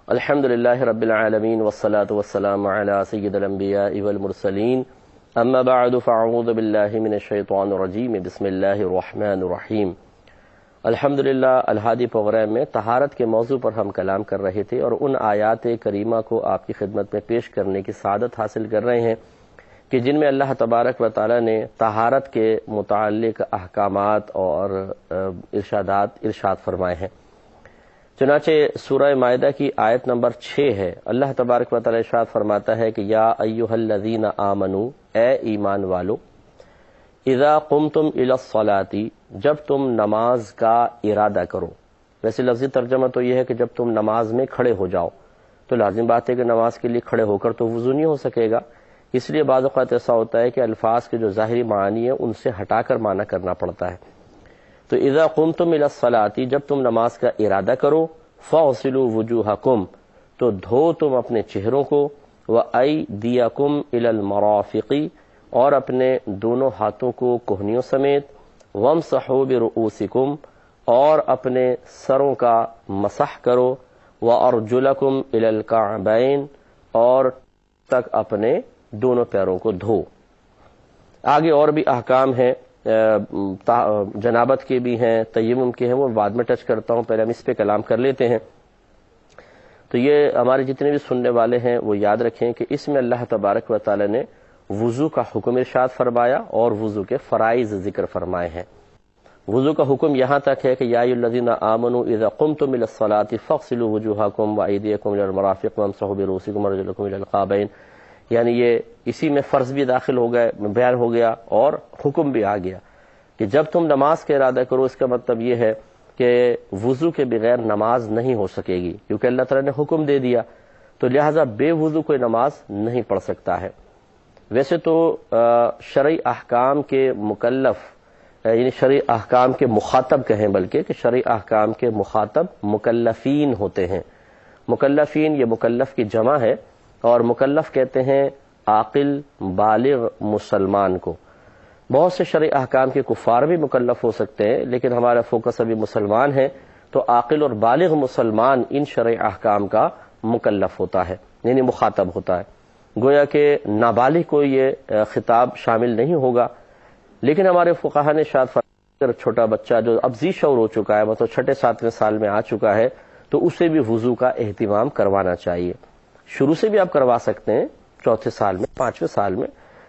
الحمد للہ رب العالمین والصلاة والسلام علی سید الانبیاء والمرسلین اما بعد فاعوذ باللہ من الشیطان الرجیم بسم اللہ الرحمن الرحیم۔ الحمدللہ الہادی پروگرام میں طہارت کے موضوع پر ہم کلام کر رہے تھے اور ان آیات کریمہ کو آپ کی خدمت میں پیش کرنے کی سعادت حاصل کر رہے ہیں کہ جن میں اللہ تبارک و تعالی نے طہارت کے متعلق احکامات اور ارشاد فرمائے ہیں۔ چنانچہ سورہ مائدہ کی آیت نمبر 6 ہے، اللہ تبارک و تعالی ارشاد فرماتا ہے کہ یا ایھا الذین آمنوا، اے ایمان والو، اذا قمتم الی الصلاۃ، جب تم نماز کا ارادہ کرو۔ ویسے لفظی ترجمہ تو یہ ہے کہ جب تم نماز میں کھڑے ہو جاؤ، تو لازم بات ہے کہ نماز کے لیے کھڑے ہو کر تو وضو نہیں ہو سکے گا، اس لیے بعض اوقات ایسا ہوتا ہے کہ الفاظ کے جو ظاہری معنی ہیں ان سے ہٹا کر معنی کرنا پڑتا ہے۔ تو اذا قمتم الی الصلاۃ، جب تم نماز کا ارادہ کرو، فاغسلوا وجوہکم، تو دھو تم اپنے چہروں کو، وایدیکم الی المرافق، اور اپنے دونوں ہاتھوں کو کوہنیوں سمیت، وامسحوا برؤوسکم، اور اپنے سروں کا مسح کرو، وارجلکم الی الکعبین، اور تک اپنے دونوں پیروں کو دھو۔ آگے اور بھی احکام ہیں، جنابت کے بھی ہیں، تیمم کے ہیں، وہ بعد میں ٹچ کرتا ہوں، پہلے ہم اس پہ کلام کر لیتے ہیں۔ تو یہ ہمارے جتنے بھی سننے والے ہیں وہ یاد رکھیں کہ اس میں اللہ تبارک و تعالی نے وضو کا حکم ارشاد فرمایا اور وضو کے فرائض ذکر فرمائے ہیں۔ وضو کا حکم یہاں تک ہے کہ یا ایھا الذین آمنوا اذا قمتم الی الصلاۃ فاغسلوا وجوہکم وایدیکم الی المرافق وامسحوا برؤوسکم وارجلکم الی الکعبین، یعنی یہ اسی میں فرض بھی داخل ہو گئے، بیان ہو گیا اور حکم بھی آ گیا کہ جب تم نماز کا ارادہ کرو، اس کا مطلب یہ ہے کہ وضو کے بغیر نماز نہیں ہو سکے گی، کیونکہ اللہ تعالیٰ نے حکم دے دیا، تو لہٰذا بے وضو کوئی نماز نہیں پڑھ سکتا ہے۔ ویسے تو شرعی احکام کے مکلف، یعنی شرعی احکام کے مخاطب کہیں، بلکہ کہ شرعی احکام کے مخاطب مکلفین ہوتے ہیں۔ مکلفین یہ مکلف کی جمع ہے، اور مکلف کہتے ہیں عاقل بالغ مسلمان کو۔ بہت سے شرعی احکام کے کفار بھی مکلف ہو سکتے ہیں، لیکن ہمارا فوکس ابھی مسلمان ہے، تو عاقل اور بالغ مسلمان ان شرعی احکام کا مکلف ہوتا ہے، یعنی مخاطب ہوتا ہے۔ گویا کہ نابالغ کو یہ خطاب شامل نہیں ہوگا، لیکن ہمارے فقہا نے ارشاد فرمایا کہ چھوٹا بچہ جو اب ذی شعور ہو چکا ہے، مطلب 6-7ویں سال میں آ چکا ہے، تو اسے بھی وضو کا اہتمام کروانا چاہیے۔ شروع سے بھی آپ کروا سکتے ہیں، 4تھے سال میں، 5ویں سال میں،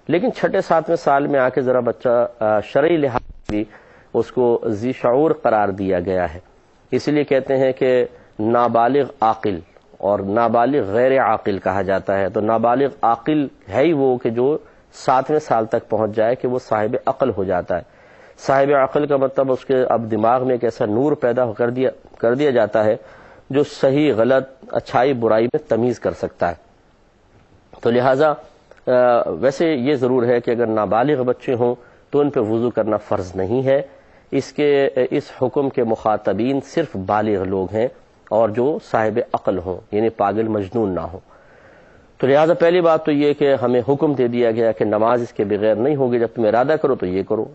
لیکن 6-7ویں سال میں آ کے ذرا بچہ شرعی لحاظ سے اس کو ذی شعور قرار دیا گیا ہے۔ اس لیے کہتے ہیں کہ نابالغ عاقل اور نابالغ غیر عاقل کہا جاتا ہے۔ تو نابالغ عاقل ہے ہی وہ کہ جو 7ویں سال تک پہنچ جائے کہ وہ صاحب عقل ہو جاتا ہے۔ صاحب عقل کا مطلب اس کے اب دماغ میں ایک ایسا نور پیدا کر دیا جاتا ہے جو صحیح غلط، اچھائی برائی میں تمیز کر سکتا ہے۔ تو لہٰذا ویسے یہ ضرور ہے کہ اگر نابالغ بچے ہوں تو ان پہ وضو کرنا فرض نہیں ہے۔ اس حکم کے مخاطبین صرف بالغ لوگ ہیں اور جو صاحب عقل ہوں، یعنی پاگل مجنون نہ ہوں۔ تو لہٰذا پہلی بات تو یہ کہ ہمیں حکم دے دیا گیا کہ نماز اس کے بغیر نہیں ہوگی، جب تم ارادہ کرو تو یہ کرو۔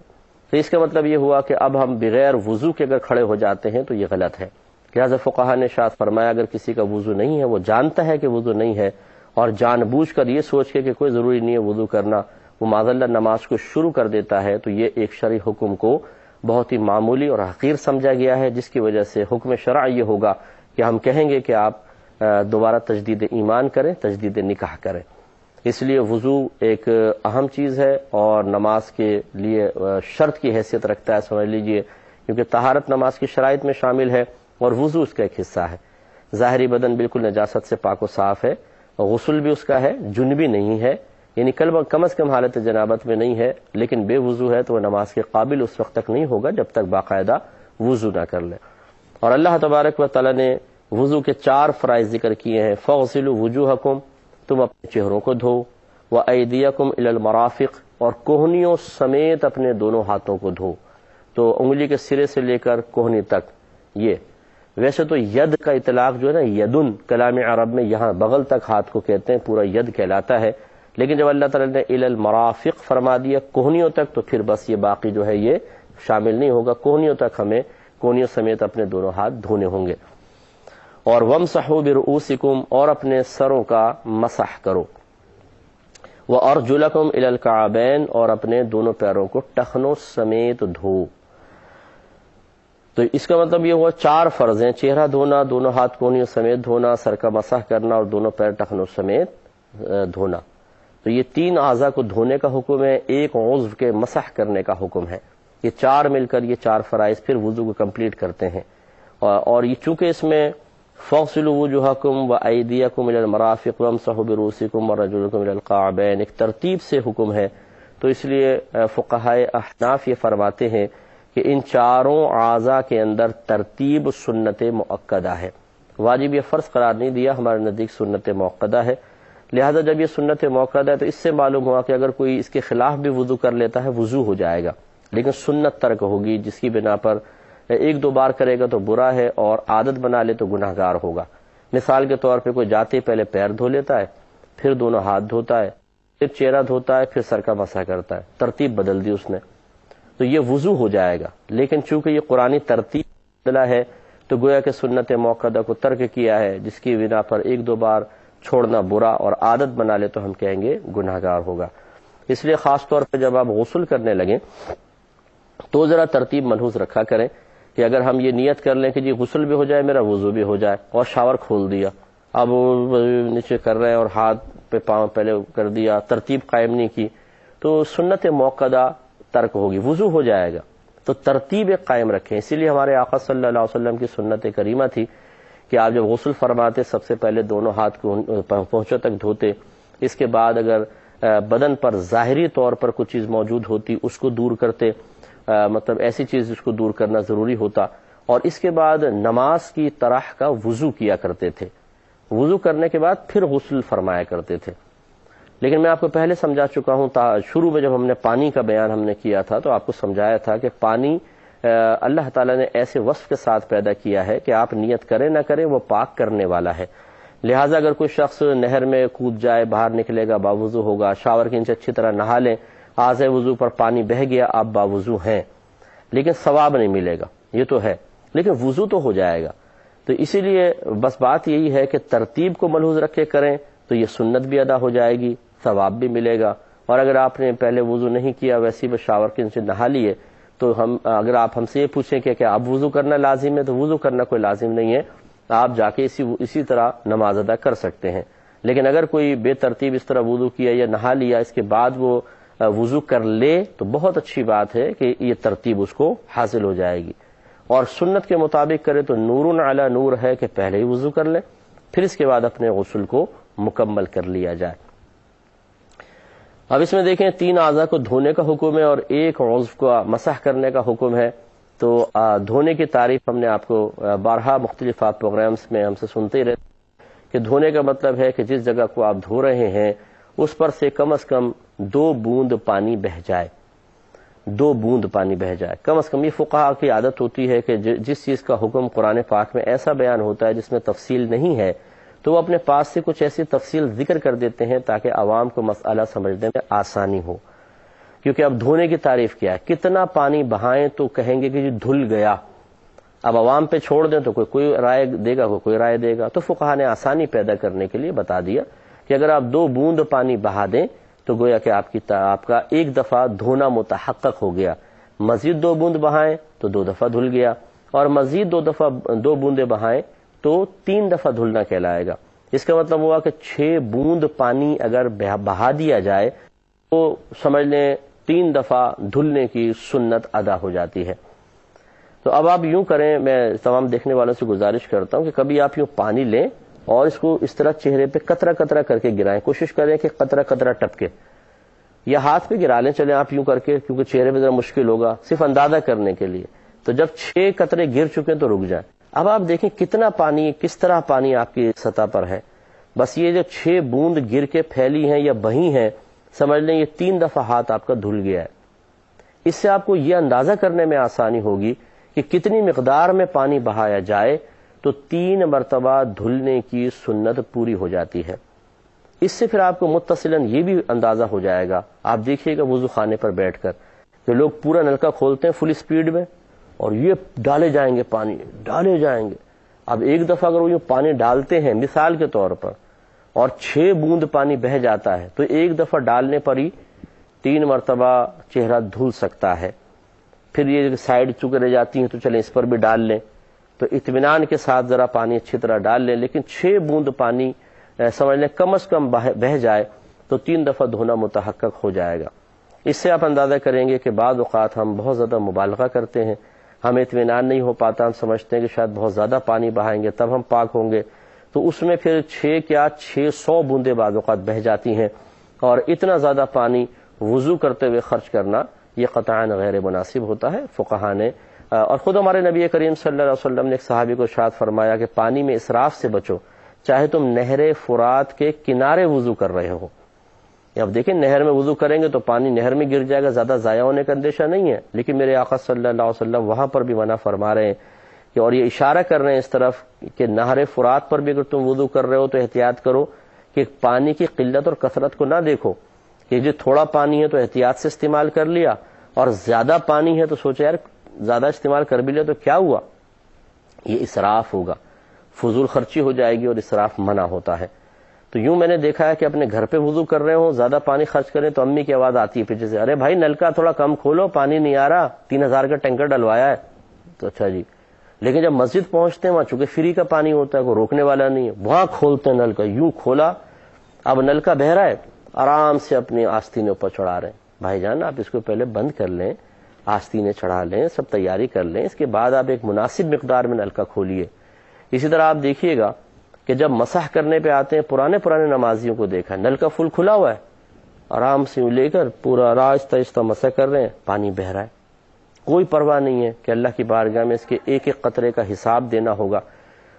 تو اس کا مطلب یہ ہوا کہ اب ہم بغیر وضو کے اگر کھڑے ہو جاتے ہیں تو یہ غلط ہے۔ لہٰذا فقہا نے ارشاد فرمایا اگر کسی کا وضو نہیں ہے، وہ جانتا ہے کہ وضو نہیں ہے، اور جان بوجھ کر یہ سوچ کے کہ کوئی ضروری نہیں ہے وضو کرنا، وہ معذاللہ نماز کو شروع کر دیتا ہے، تو یہ ایک شرعی حکم کو بہت ہی معمولی اور حقیر سمجھا گیا ہے، جس کی وجہ سے حکم شرع یہ ہوگا کہ ہم کہیں گے کہ آپ دوبارہ تجدید ایمان کریں، تجدید نکاح کریں۔ اس لیے وضو ایک اہم چیز ہے اور نماز کے لیے شرط کی حیثیت رکھتا ہے، سمجھ لیجئے، کیونکہ طہارت نماز کی شرائط میں شامل ہے اور وضو اس کا ایک حصہ ہے۔ ظاہری بدن بالکل نجاست سے پاک و صاف ہے، غسل بھی اس کا ہے، جنبی نہیں ہے، یعنی کم از کم حالت جنابت میں نہیں ہے، لیکن بے وضو ہے تو وہ نماز کے قابل اس وقت تک نہیں ہوگا جب تک باقاعدہ وضو نہ کر لے۔ اور اللہ تبارک و تعالی نے وضو کے 4 فرائض ذکر کیے ہیں۔ فاغسلوا وجوہکم، تم اپنے چہروں کو دھو، وایدیکم الی المرافق، اور کوہنیوں سمیت اپنے دونوں ہاتھوں کو دھو۔ تو انگلی کے سرے سے لے کر کوہنی تک۔ یہ ویسے تو ید کا اطلاق جو ہے نا، یدن کلام عرب میں یہاں بغل تک ہاتھ کو کہتے ہیں، پورا ید کہلاتا ہے، لیکن جب اللہ تعالی نے الی المرافق فرما دیا، کوہنیوں تک، تو پھر بس یہ باقی جو ہے یہ شامل نہیں ہوگا، کوہنیوں تک ہمیں کوہنیوں سمیت اپنے دونوں ہاتھ دھونے ہوں گے۔ اور وَامْسَحُوا بِرُؤُوسِكُمْ، اور اپنے سروں کا مسح کرو، وَأَرْجُلَكُمْ إِلَى الْكَعْبَيْنِ، اور اپنے دونوں پیروں کو ٹخنوں سمیت دھو۔ تو اس کا مطلب یہ ہوا 4 فرض ہیں، چہرہ دھونا، دونوں ہاتھ کونیوں سمیت دھونا، سر کا مسح کرنا، اور دونوں پیر ٹخنوں سمیت دھونا۔ تو یہ 3 اعضاء کو دھونے کا حکم ہے، ایک عضو کے مسح کرنے کا حکم ہے۔ یہ 4 مل کر یہ 4 فرائض پھر وضو کو کمپلیٹ کرتے ہیں۔ اور یہ چونکہ اس میں فَاغْسِلُوا وُجُوهَكُمْ وَأَيْدِيَكُمْ إِلَى الْمَرَافِقِ وَامْسَحُوا بِرُؤُوسِكُمْ وَأَرْجُلَكُمْ إِلَى الْكَعْبَيْنِ، ایک ترتیب سے حکم ہے۔ تو اس لیے فقہائے احناف یہ فرماتے ہیں کہ ان 4 اعضاء کے اندر ترتیب سنت مؤکدہ ہے، واجب یا فرض قرار نہیں دیا، ہمارے نزدیک سنت مؤکدہ ہے۔ لہذا جب یہ سنت مؤکدہ ہے تو اس سے معلوم ہوا کہ اگر کوئی اس کے خلاف بھی وضو کر لیتا ہے وضو ہو جائے گا، لیکن سنت ترک ہوگی، جس کی بنا پر 1-2 بار کرے گا تو برا ہے، اور عادت بنا لے تو گناہ گار ہوگا۔ مثال کے طور پہ کوئی جاتے پہلے پیر دھو لیتا ہے، پھر دونوں ہاتھ دھوتا ہے، پھر چہرہ دھوتا ہے، پھر سر کا مسح کرتا ہے، ترتیب بدل دی اس نے، تو یہ وضو ہو جائے گا۔ لیکن چونکہ یہ قرآنی ترتیب بدلا ہے تو گویا کہ سنت موقدہ کو ترک کیا ہے، جس کی بنا پر 1-2 بار چھوڑنا برا اور عادت بنا لے تو ہم کہیں گے گناہ گار ہوگا۔ اس لیے خاص طور پہ جب آپ غسل کرنے لگیں تو ذرا ترتیب ملحوظ رکھا کریں کہ اگر ہم یہ نیت کر لیں کہ جی غسل بھی ہو جائے میرا وضو بھی ہو جائے، اور شاور کھول دیا، اب نیچے کر رہے ہیں اور ہاتھ پہ پاؤں پہلے کر دیا، ترتیب قائم نہیں کی، تو سنت موقدہ ترک ہوگی، وضو ہو جائے گا۔ تو ترتیب قائم رکھیں۔ اسی لیے ہمارے آقا صلی اللہ علیہ وسلم کی سنت کریمہ تھی کہ آپ جب غسل فرماتے سب سے پہلے دونوں ہاتھ کو پہنچوں تک دھوتے، اس کے بعد اگر بدن پر ظاہری طور پر کچھ چیز موجود ہوتی اس کو دور کرتے، مطلب ایسی چیز جس کو دور کرنا ضروری ہوتا، اور اس کے بعد نماز کی طرح کا وضو کیا کرتے تھے، وضو کرنے کے بعد پھر غسل فرمایا کرتے تھے۔ لیکن میں آپ کو پہلے سمجھا چکا ہوں، شروع میں جب ہم نے پانی کا بیان ہم نے کیا تھا تو آپ کو سمجھایا تھا کہ پانی اللہ تعالیٰ نے ایسے وصف کے ساتھ پیدا کیا ہے کہ آپ نیت کریں نہ کریں وہ پاک کرنے والا ہے۔ لہٰذا اگر کوئی شخص نہر میں کود جائے، باہر نکلے گا باوضو ہوگا، شاور کے نیچے اچھی طرح نہا لیں، آزے وضو پر پانی بہہ گیا، آپ باوضو ہیں، لیکن ثواب نہیں ملے گا، یہ تو ہے، لیکن وضو تو ہو جائے گا۔ تو اسی لیے بس بات یہی ہے کہ ترتیب کو ملحوظ رکھے کریں تو یہ سنت بھی ادا ہو جائے گی، ثواب بھی ملے گا۔ اور اگر آپ نے پہلے وضو نہیں کیا، ویسے بس شاور کے نیچے نہا لیے، تو اگر آپ ہم سے یہ پوچھیں کہ کیا اب وضو کرنا لازم ہے، تو وضو کرنا کوئی لازم نہیں ہے، آپ جا کے اسی طرح نماز ادا کر سکتے ہیں۔ لیکن اگر کوئی بے ترتیب اس طرح وضو کیا یا نہا لیا، اس کے بعد وہ وضو کر لے تو بہت اچھی بات ہے کہ یہ ترتیب اس کو حاصل ہو جائے گی، اور سنت کے مطابق کرے تو نور علی نور ہے کہ پہلے ہی وضو کر لیں، پھر اس کے بعد اپنے غسل کو مکمل کر لیا جائے۔ اب اس میں دیکھیں 3 اعضاء کو دھونے کا حکم ہے اور ایک عضو کو مسح کرنے کا حکم ہے۔ تو دھونے کی تعریف ہم نے آپ کو بارہا مختلف پروگرامز میں ہم سے سنتے ہی رہتے کہ دھونے کا مطلب ہے کہ جس جگہ کو آپ دھو رہے ہیں اس پر سے کم از کم 2 بوند پانی بہہ جائے، 2 بوند پانی بہہ جائے کم از کم۔ یہ فقہاء کی عادت ہوتی ہے کہ جس چیز کا حکم قرآن پاک میں ایسا بیان ہوتا ہے جس میں تفصیل نہیں ہے تو وہ اپنے پاس سے کچھ ایسی تفصیل ذکر کر دیتے ہیں تاکہ عوام کو مسئلہ سمجھنے میں آسانی ہو۔ کیونکہ اب دھونے کی تعریف کیا ہے، کتنا پانی بہائیں تو کہیں گے کہ جی دھل گیا، اب عوام پہ چھوڑ دیں تو کوئی رائے دے گا، کوئی رائے دے گا۔ تو فقہاء نے آسانی پیدا کرنے کے لیے بتا دیا کہ اگر آپ 2 بوند پانی بہا دیں تو گویا کہ آپ کا ایک دفعہ دھونا متحقق ہو گیا، مزید 2 بوند بہائیں تو 2 دفعہ دھل گیا، اور مزید 2 بوندیں بہائیں تو 3 دفعہ دھلنا کہلائے گا۔ اس کا مطلب ہوا کہ 6 بوند پانی اگر بہا دیا جائے تو سمجھ لیں 3 دفعہ دھلنے کی سنت ادا ہو جاتی ہے۔ تو اب آپ یوں کریں، میں تمام دیکھنے والوں سے گزارش کرتا ہوں کہ کبھی آپ یوں پانی لیں اور اس کو اس طرح چہرے پہ قطرہ قطرہ کر کے گرائیں، کوشش کریں کہ قطرہ قطرہ ٹپکے، یا ہاتھ پہ گرا لیں چلیں آپ یوں کر کے، کیونکہ چہرے پہ ذرا مشکل ہوگا صرف اندازہ کرنے کے لیے۔ تو جب 6 قطرے گر چکے تو رک جائیں۔ اب آپ دیکھیں کتنا پانی، کس طرح پانی آپ کی سطح پر ہے، بس یہ جو 6 بوند گر کے پھیلی ہیں یا بہی ہیں، سمجھ لیں یہ 3 دفعہ ہاتھ آپ کا دھل گیا ہے۔ اس سے آپ کو یہ اندازہ کرنے میں آسانی ہوگی کہ کتنی مقدار میں پانی بہایا جائے تو 3 مرتبہ دھلنے کی سنت پوری ہو جاتی ہے۔ اس سے پھر آپ کو متصلاً یہ بھی اندازہ ہو جائے گا، آپ دیکھیے گا وضو خانے پر بیٹھ کر کہ لوگ پورا نلکا کھولتے ہیں فل سپیڈ میں اور یہ ڈالے جائیں گے، پانی ڈالے جائیں گے، اب ایک دفعہ اگر وہ یوں پانی ڈالتے ہیں مثال کے طور پر اور 6 بوند پانی بہہ جاتا ہے تو ایک دفعہ ڈالنے پر ہی 3 مرتبہ چہرہ دھل سکتا ہے. پھر یہ سائڈ چکے رہ جاتی ہیں تو چلیں اس پر بھی ڈال لیں, تو اطمینان کے ساتھ ذرا پانی اچھی طرح ڈال لیں. لیکن 6 بوند پانی سمجھ لیں کم از کم بہہ جائے تو 3 دفعہ دھونا متحقق ہو جائے گا. اس سے آپ اندازہ کریں گے کہ بعض اوقات ہم بہت زیادہ مبالغہ کرتے ہیں, ہمیں اطمینان نہیں ہو پاتا, ہم سمجھتے ہیں کہ شاید بہت زیادہ پانی بہائیں گے تب ہم پاک ہوں گے, تو اس میں پھر 600 بوندیں بعض اوقات بہہ جاتی ہیں. اور اتنا زیادہ پانی وضو کرتے ہوئے خرچ کرنا یہ قطعاً غیر مناسب ہوتا ہے. فقہا نے اور خود ہمارے نبی کریم صلی اللہ علیہ وسلم نے ایک صحابی کو ارشاد فرمایا کہ پانی میں اسراف سے بچو, چاہے تم نہر فرات کے کنارے وضو کر رہے ہو. اب دیکھیں نہر میں وضو کریں گے تو پانی نہر میں گر جائے گا, زیادہ ضائع ہونے کا اندیشہ نہیں ہے, لیکن میرے آقا صلی اللہ علیہ وسلم وہاں پر بھی منع فرما رہے ہیں کہ, اور یہ اشارہ کر رہے ہیں اس طرف کہ نہر فرات پر بھی اگر تم وضو کر رہے ہو تو احتیاط کرو کہ پانی کی قلت اور کثرت کو نہ دیکھو کہ جو تھوڑا پانی ہے تو احتیاط سے استعمال کر لیا, اور زیادہ پانی ہے تو سوچا یار زیادہ استعمال کر بھی لیا تو کیا ہوا, یہ اسراف ہوگا, فضول خرچی ہو جائے گی اور اسراف منع ہوتا ہے. تو یوں میں نے دیکھا ہے کہ اپنے گھر پہ وضو کر رہے ہوں, زیادہ پانی خرچ کریں تو امی کی آواز آتی ہے پیچھے سے, ارے بھائی نلکا تھوڑا کم کھولو, پانی نہیں آ رہا, 3000 کا ٹینکر ڈلوایا ہے. تو اچھا جی, لیکن جب مسجد پہنچتے ہیں وہاں چونکہ فری کا پانی ہوتا ہے, کوئی روکنے والا نہیں ہے, وہاں کھولتے ہیں نلکا, یوں کھولا, اب نلکا بہہ رہا ہے, آرام سے اپنی آستینے اوپر چڑھا رہے ہیں. بھائی جان آپ اس کو پہلے بند کر لیں, آستینے چڑھا لیں, سب تیاری کر لیں, اس کے بعد آپ ایک مناسب مقدار میں نلکا کھولیے. اسی طرح آپ دیکھیے گا کہ جب مسح کرنے پہ آتے ہیں پرانے نمازیوں کو دیکھا نلکا فل کھلا ہوا ہے, آرام سے لے کر پورا آہستہ آہستہ مسح کر رہے ہیں, پانی بہہ رہا ہے, کوئی پرواہ نہیں ہے کہ اللہ کی بارگاہ میں اس کے ایک ایک قطرے کا حساب دینا ہوگا.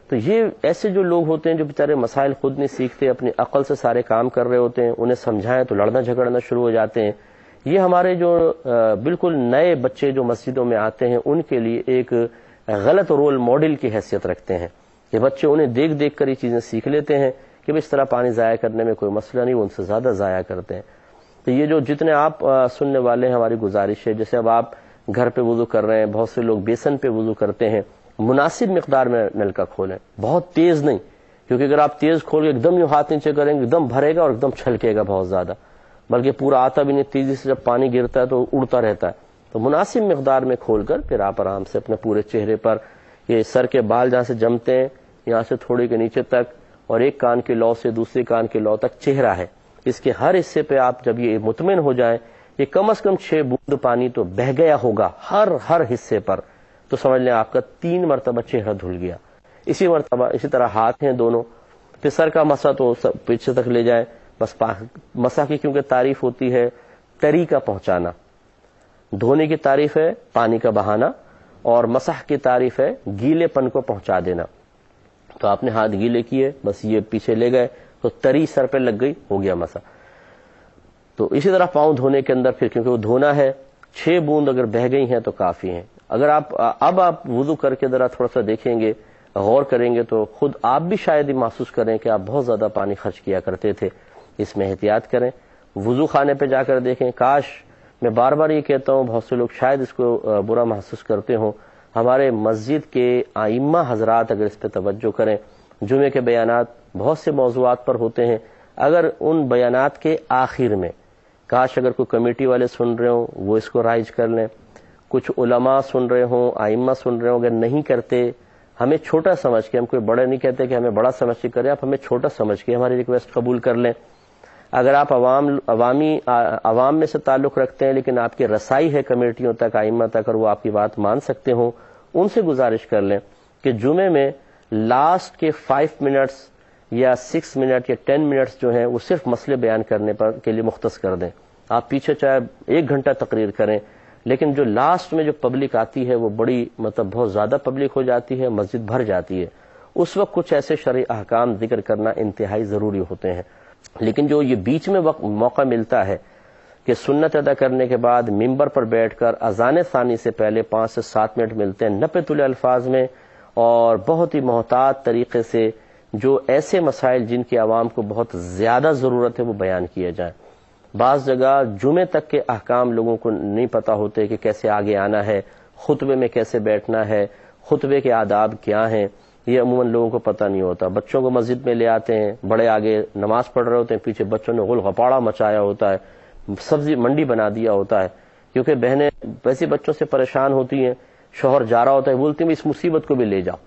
تو یہ ایسے جو لوگ ہوتے ہیں جو بیچارے مسائل خود نہیں سیکھتے, اپنی عقل سے سارے کام کر رہے ہوتے ہیں, انہیں سمجھائیں تو لڑنا جھگڑنا شروع ہو جاتے ہیں. یہ ہمارے جو بالکل نئے بچے جو مسجدوں میں آتے ہیں ان کے لیے ایک غلط رول ماڈل کی حیثیت رکھتے ہیں کہ بچے انہیں دیکھ دیکھ کر یہ چیزیں سیکھ لیتے ہیں کہ اس طرح پانی ضائع کرنے میں کوئی مسئلہ نہیں, وہ ان سے زیادہ ضائع کرتے ہیں. تو یہ جو جتنے آپ سننے والے ہیں, ہماری گزارش ہے جیسے اب آپ گھر پہ وضو کر رہے ہیں, بہت سے لوگ بیسن پہ وضو کرتے ہیں, مناسب مقدار میں نلکا کھولیں, بہت تیز نہیں, کیونکہ اگر آپ تیز کھول کے ایک دم یوں ہاتھ نیچے کریں گے ایک دم بھرے گا اور ایک دم چھلکے گا بہت زیادہ, بلکہ پورا آتا بھی نہیں, تیزی سے جب پانی گرتا ہے تو اڑتا رہتا ہے. تو مناسب مقدار میں کھول کر پھر آپ آرام سے اپنے پورے چہرے پر, یہ سر کے بال جہاں سے جمتے ہیں یہاں سے تھوڑے کے نیچے تک, اور ایک کان کے لو سے دوسرے کان کے لو تک چہرہ ہے, اس کے ہر حصے پہ آپ جب یہ مطمئن ہو جائیں یہ کم از کم 6 بوند پانی تو بہہ گیا ہوگا ہر حصے پر, تو سمجھ لیں آپ کا 3 مرتبہ چہرہ دھل گیا. اسی طرح ہاتھ ہیں دونوں, پھر سر کا مسح تو پیچھے تک لے جائیں, بس مسح کی کیونکہ تعریف ہوتی ہے تری کا پہنچانا, دھونے کی تعریف ہے پانی کا بہانا, اور مسح کی تعریف ہے گیلے پن کو پہنچا دینا. تو آپ نے ہاتھ گیلے کیے, بس یہ پیچھے لے گئے تو تری سر پہ لگ گئی, ہو گیا مسح. تو اسی طرح پاؤں دھونے کے اندر پھر کیونکہ وہ دھونا ہے, 6 بوند اگر بہہ گئی ہیں تو کافی ہیں. اگر آپ وضو کر کے ذرا تھوڑا سا دیکھیں گے, غور کریں گے تو خود آپ بھی شاید ہی محسوس کریں کہ آپ بہت زیادہ پانی خرچ کیا کرتے تھے. اس میں احتیاط کریں. وضو خانے پہ جا کر دیکھیں, کاش میں بار بار یہ کہتا ہوں, بہت سے لوگ شاید اس کو برا محسوس کرتے ہوں, ہمارے مسجد کے ائمہ حضرات اگر اس پہ توجہ کریں, جمعے کے بیانات بہت سے موضوعات پر ہوتے ہیں, اگر ان بیانات کے آخر میں کاش اگر کوئی کمیٹی والے سن رہے ہوں وہ اس کو رائج کر لیں, کچھ علماء سن رہے ہوں, ائمہ سن رہے ہوں, اگر نہیں کرتے, ہمیں چھوٹا سمجھ کے, ہم کوئی بڑے نہیں کہتے کہ ہمیں بڑا سمجھ کے کریں, آپ ہمیں چھوٹا سمجھ کے ہماری ریکویسٹ قبول کر لیں. اگر آپ عوام میں سے تعلق رکھتے ہیں لیکن آپ کی رسائی ہے کمیٹیوں تک, ائمہ تک, اور وہ آپ کی بات مان سکتے ہوں, ان سے گزارش کر لیں کہ جمعے میں لاسٹ کے 5 منٹس یا 6 منٹ یا 10 منٹس جو ہیں وہ صرف مسئلے بیان کرنے کے لیے مختص کر دیں. آپ پیچھے چاہے 1 گھنٹہ تقریر کریں, لیکن جو لاسٹ میں جو پبلک آتی ہے وہ بڑی بہت زیادہ پبلک ہو جاتی ہے, مسجد بھر جاتی ہے, اس وقت کچھ ایسے شرعی احکام ذکر کرنا انتہائی ضروری ہوتے ہیں. لیکن جو یہ بیچ میں موقع ملتا ہے کہ سنت ادا کرنے کے بعد ممبر پر بیٹھ کر اذان ثانی سے پہلے 5 سے 7 منٹ ملتے ہیں نپے تلے الفاظ میں, اور بہت ہی محتاط طریقے سے جو ایسے مسائل جن کی عوام کو بہت زیادہ ضرورت ہے وہ بیان کیے جائیں. بعض جگہ جمعے تک کے احکام لوگوں کو نہیں پتہ ہوتے کہ کیسے آگے آنا ہے, خطبے میں کیسے بیٹھنا ہے, خطبے کے آداب کیا ہیں. یہ عموماً لوگوں کو پتہ نہیں ہوتا. بچوں کو مسجد میں لے آتے ہیں، بڑے آگے نماز پڑھ رہے ہوتے ہیں، پیچھے بچوں نے غل غپاڑا مچایا ہوتا ہے، سبزی منڈی بنا دیا ہوتا ہے، کیونکہ بہنیں ویسے بچوں سے پریشان ہوتی ہیں، شوہر جا رہا ہوتا ہے، بولتی ہیں اس مصیبت کو بھی لے جاؤ،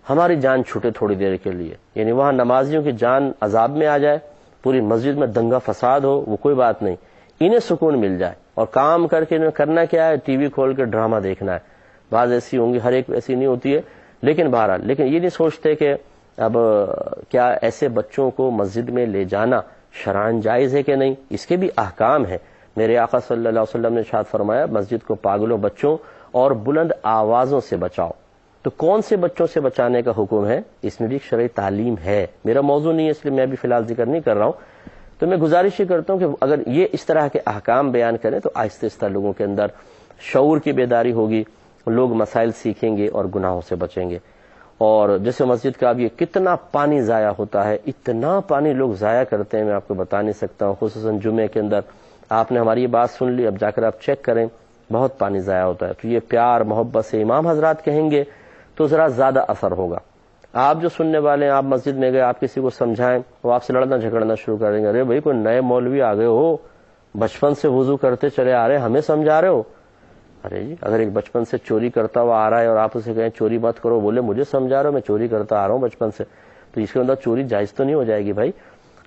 ہماری جان چھوٹے تھوڑی دیر کے لیے. یعنی وہاں نمازیوں کی جان عذاب میں آ جائے، پوری مسجد میں دنگا فساد ہو، وہ کوئی بات نہیں، انہیں سکون مل جائے. اور کام کر کے انہیں کرنا کیا ہے؟ ٹی وی کھول کے ڈرامہ دیکھنا ہے. بعض ایسی ہوں گی، ہر ایک ایسی نہیں ہوتی ہے، لیکن بہرحال لیکن یہ نہیں سوچتے کہ اب کیا ایسے بچوں کو مسجد میں لے جانا شرعاً جائز ہے کہ نہیں. اس کے بھی احکام ہیں. میرے آقا صلی اللہ علیہ وسلم نے ارشاد فرمایا مسجد کو پاگلوں بچوں اور بلند آوازوں سے بچاؤ. تو کون سے بچوں سے بچانے کا حکم ہے؟ اس میں بھی ایک شرعی تعلیم ہے. میرا موضوع نہیں ہے اس لیے میں بھی فی الحال ذکر نہیں کر رہا ہوں. تو میں گزارش یہ کرتا ہوں کہ اگر یہ اس طرح کے احکام بیان کریں تو آہستہ آہستہ لوگوں کے اندر شعور کی بیداری ہوگی، لوگ مسائل سیکھیں گے اور گناہوں سے بچیں گے. اور جیسے مسجد کا اب یہ کتنا پانی ضائع ہوتا ہے، اتنا پانی لوگ ضائع کرتے ہیں میں آپ کو بتا نہیں سکتا ہوں. خصوصاً جمعے کے اندر آپ نے ہماری یہ بات سن لی، اب جا کر آپ چیک کریں، بہت پانی ضائع ہوتا ہے. تو یہ پیار محبت سے امام حضرات کہیں گے تو ذرا زیادہ اثر ہوگا. آپ جو سننے والے ہیں، آپ مسجد میں گئے، آپ کسی کو سمجھائیں، وہ آپ سے لڑنا جھگڑنا شروع کر دیں گے. ارے بھائی کوئی نئے مولوی آ گئے ہو، بچپن سے وضو کرتے چلے آ رہے، ہمیں سمجھا رہے ہو. ارے جی اگر ایک بچپن سے چوری کرتا ہوا آ رہا ہے اور آپ اسے کہیں چوری مت کرو، بولے مجھے سمجھا رہے ہو، میں چوری کرتا آ رہا ہوں بچپن سے، تو اس کے اندر چوری جائز تو نہیں ہو جائے گی بھائی.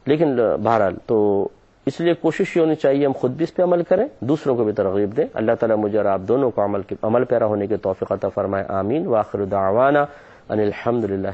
لیکن بہرحال تو اس لیے کوشش یہ ہونی چاہیے ہم خود بھی اس پہ عمل کریں، دوسروں کو بھی ترغیب دیں. اللہ تعالیٰ مجھے اور آپ دونوں کو عمل پیرا ہونے کے توفیق عطا فرمائے. آمین. وآخر دعوانا ان الحمد للہ.